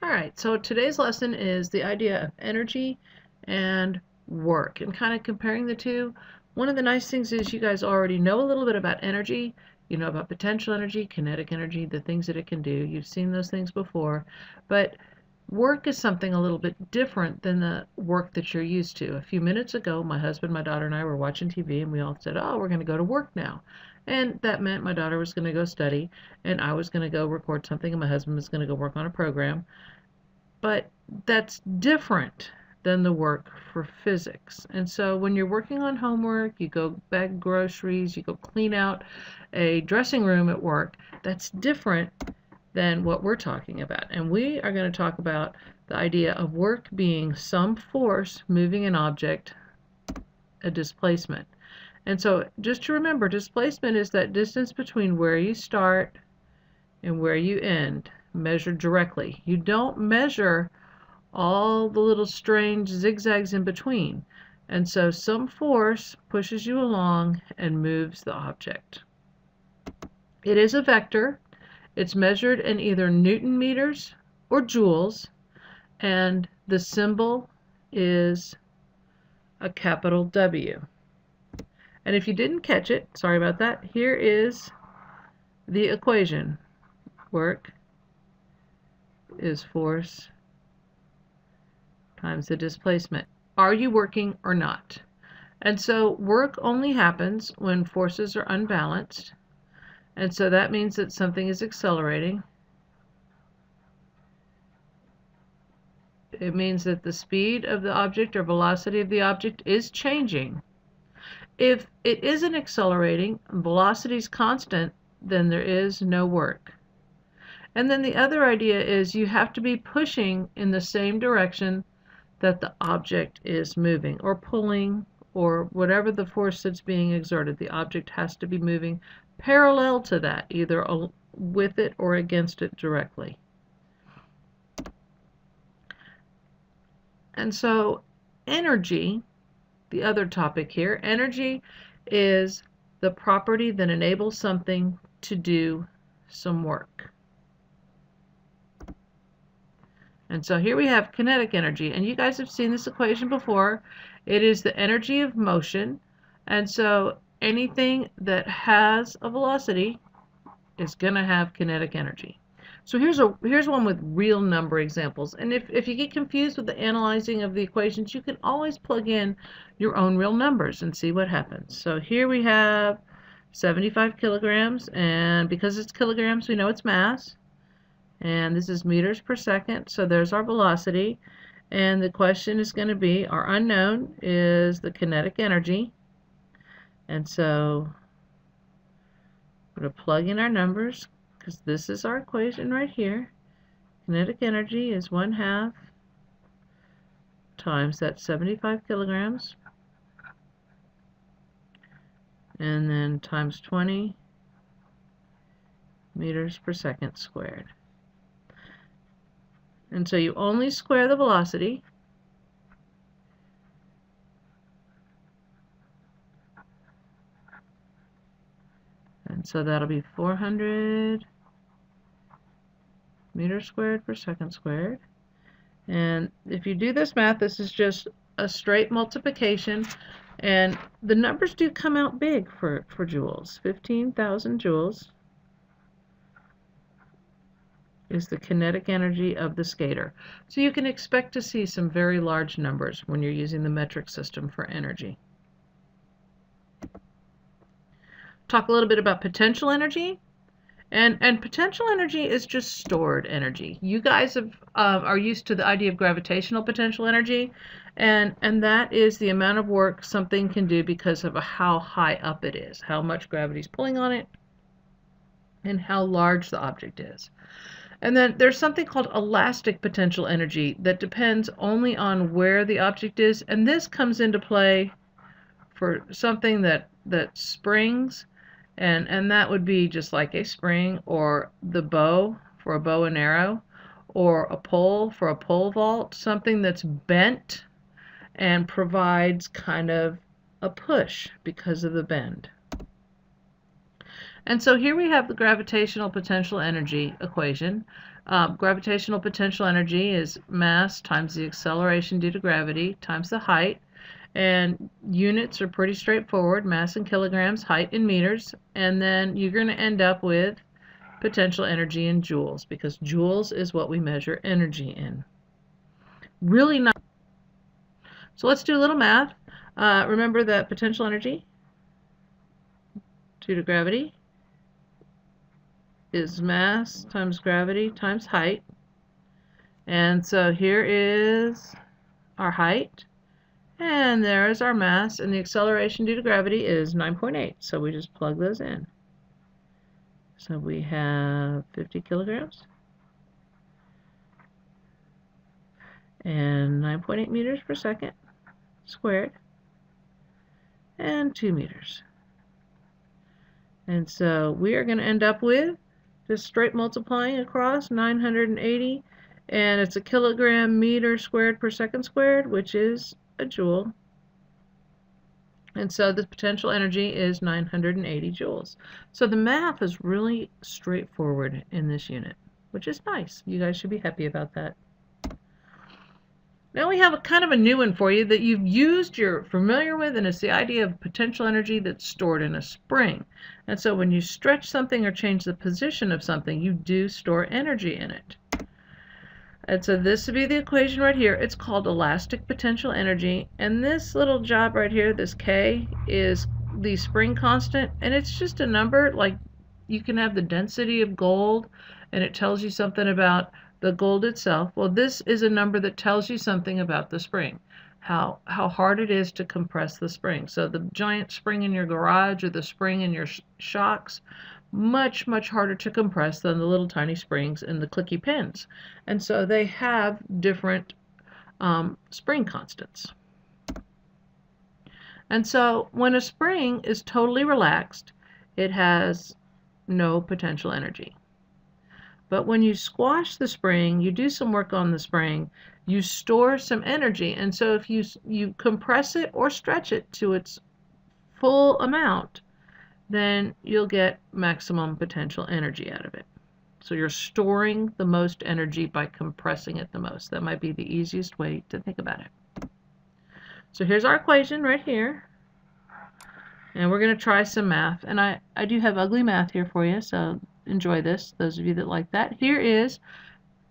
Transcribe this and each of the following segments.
All right, so today's lesson is the idea of energy and work and kind of comparing the two. One of the nice things is you guys already know a little bit about energy. You know about potential energy, kinetic energy, the things that it can do. You've seen those things before. But work is something a little bit different than the work that you're used to. A few minutes ago, my husband, my daughter, and I were watching TV, and we all said, "Oh, we're going to go to work now." And that meant my daughter was going to go study, and I was going to go record something, and my husband was going to go work on a program. But that's different than the work for physics. And so when you're working on homework, you go bag groceries, you go clean out a dressing room at work, that's different than what we're talking about. And we are going to talk about the idea of work being some force moving an object, a displacement. And so just to remember, displacement is that distance between where you start and where you end, measured directly. You don't measure all the little strange zigzags in between. And so some force pushes you along and moves the object. It is a vector. It's measured in either Newton meters or joules, and the symbol is a capital W. And if you didn't catch it, sorry about that, here is the equation. Work is force times the displacement. Are you working or not? And so work only happens when forces are unbalanced. And so that means that something is accelerating. It means that the speed of the object or velocity of the object is changing. If it isn't accelerating, velocity is constant, then there is no work. And then the other idea is you have to be pushing in the same direction that the object is moving or pulling or whatever the force that's being exerted. The object has to be moving parallel to that, either with it or against it directly. And so energy, the other topic here, energy is the property that enables something to do some work. And so here we have kinetic energy, and you guys have seen this equation before. It is the energy of motion, and so anything that has a velocity is going to have kinetic energy. So here's one with real number examples, and if you get confused with the analyzing of the equations, you can always plug in your own real numbers and see what happens. So here we have 75 kilograms, and because it's kilograms, we know it's mass. And this is meters per second, so there's our velocity. And the question is going to be, our unknown is the kinetic energy. And so we're going to plug in our numbers, because this is our equation right here. Kinetic energy is 1/2 times that 75 kilograms. And then times 20 meters per second squared. And so you only square the velocity. And so that'll be 400 meters squared per second squared. And if you do this math, this is just a straight multiplication. And the numbers do come out big for joules. 15,000 joules is the kinetic energy of the skater. So you can expect to see some very large numbers when you're using the metric system for energy. Talk a little bit about potential energy. And potential energy is just stored energy. You guys are used to the idea of gravitational potential energy, and that is the amount of work something can do because of how high up it is, how much gravity is pulling on it, and how large the object is. And then there's something called elastic potential energy that depends only on where the object is, and this comes into play for something that springs, and that would be just like a spring, or the bow for a bow and arrow, or a pole for a pole vault, something that's bent and provides kind of a push because of the bend. And so here we have the gravitational potential energy equation. Gravitational potential energy is mass times the acceleration due to gravity times the height. And units are pretty straightforward, mass in kilograms, height in meters, and then you're going to end up with potential energy in joules, because joules is what we measure energy in. Really nice. So let's do a little math. Remember that potential energy due to gravity is mass times gravity times height. And so here is our height, and there is our mass, and the acceleration due to gravity is 9.8. So we just plug those in. So we have 50 kilograms and 9.8 meters per second squared and 2 meters. And so we are going to end up with just straight multiplying across 980, and it's a kilogram meter squared per second squared, which is a joule. And so the potential energy is 980 joules. So the math is really straightforward in this unit, which is nice. You guys should be happy about that. Now we have a kind of a new one for you that you've used, you're familiar with, and it's the idea of potential energy that's stored in a spring. And so when you stretch something or change the position of something, you do store energy in it. And so this would be the equation right here. It's called elastic potential energy. And this little job right here, this K, is the spring constant. And it's just a number, like you can have the density of gold, and it tells you something about the gold itself. Well, this is a number that tells you something about the spring, how hard it is to compress the spring. So the giant spring in your garage or the spring in your shocks, much harder to compress than the little tiny springs in the clicky pins. And so they have different spring constants. And so when a spring is totally relaxed, it has no potential energy. But when you squash the spring, you do some work on the spring, you store some energy. And so if you compress it or stretch it to its full amount, then you'll get maximum potential energy out of it. So you're storing the most energy by compressing it the most. That might be the easiest way to think about it. So here's our equation right here. And we're going to try some math. And I do have ugly math here for you, so enjoy this, those of you that like that. Here is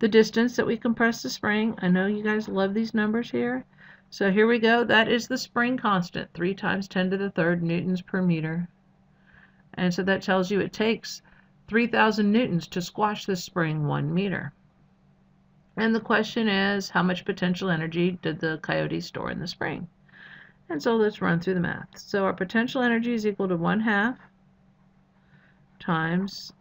the distance that we compress the spring. I know you guys love these numbers here. So here we go. That is the spring constant, 3 times 10 to the third newtons per meter. And so that tells you it takes 3,000 newtons to squash this spring 1 meter. And the question is, how much potential energy did the coyote store in the spring? And so let's run through the math. So our potential energy is equal to 1/2 times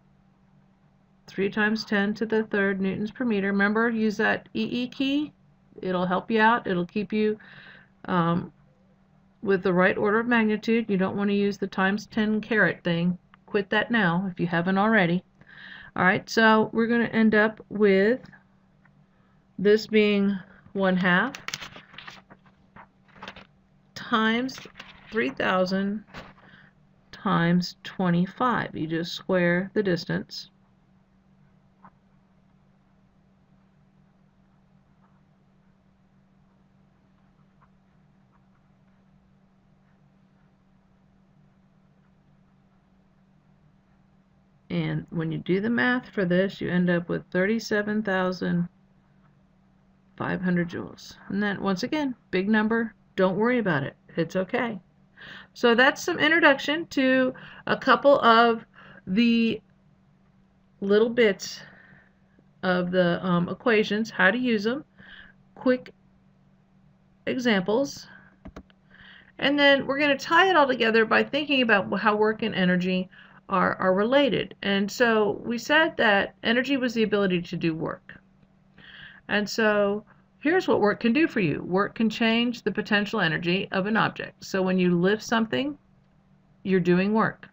3 times 10 to the third newtons per meter. Remember, use that EE key. It'll help you out. It'll keep you with the right order of magnitude. You don't want to use the times 10 caret thing. Quit that now if you haven't already. All right, so we're going to end up with this being 1/2 times 3,000 times 25. You just square the distance. And when you do the math for this, you end up with 37,500 joules. And then, once again, big number. Don't worry about it. It's okay. So that's some introduction to a couple of the little bits of the equations, how to use them, quick examples. And then we're going to tie it all together by thinking about how work and energy are related. And so we said that energy was the ability to do work. And so here's what work can do for you. Work can change the potential energy of an object. So when you lift something, you're doing work.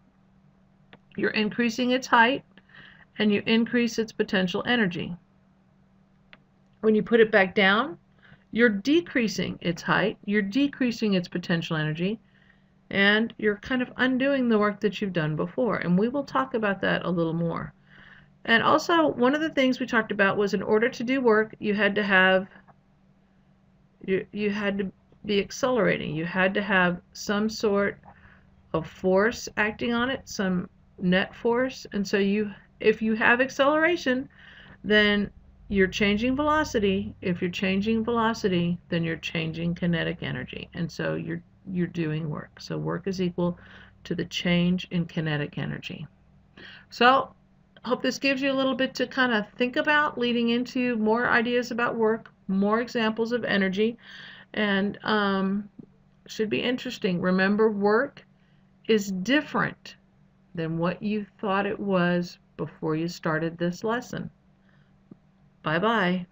You're increasing its height, and you increase its potential energy. When you put it back down, you're decreasing its height, you're decreasing its potential energy, and you're kind of undoing the work that you've done before. And we will talk about that a little more. And also, one of the things we talked about was in order to do work, you had to have you had to be accelerating. You had to have some sort of force acting on it, some net force. And so if you have acceleration, then you're changing velocity. If you're changing velocity, then you're changing kinetic energy. And so you're doing work. So work is equal to the change in kinetic energy. So hope this gives you a little bit to kind of think about leading into more ideas about work, more examples of energy, and should be interesting. Remember, work is different than what you thought it was before you started this lesson. Bye-bye.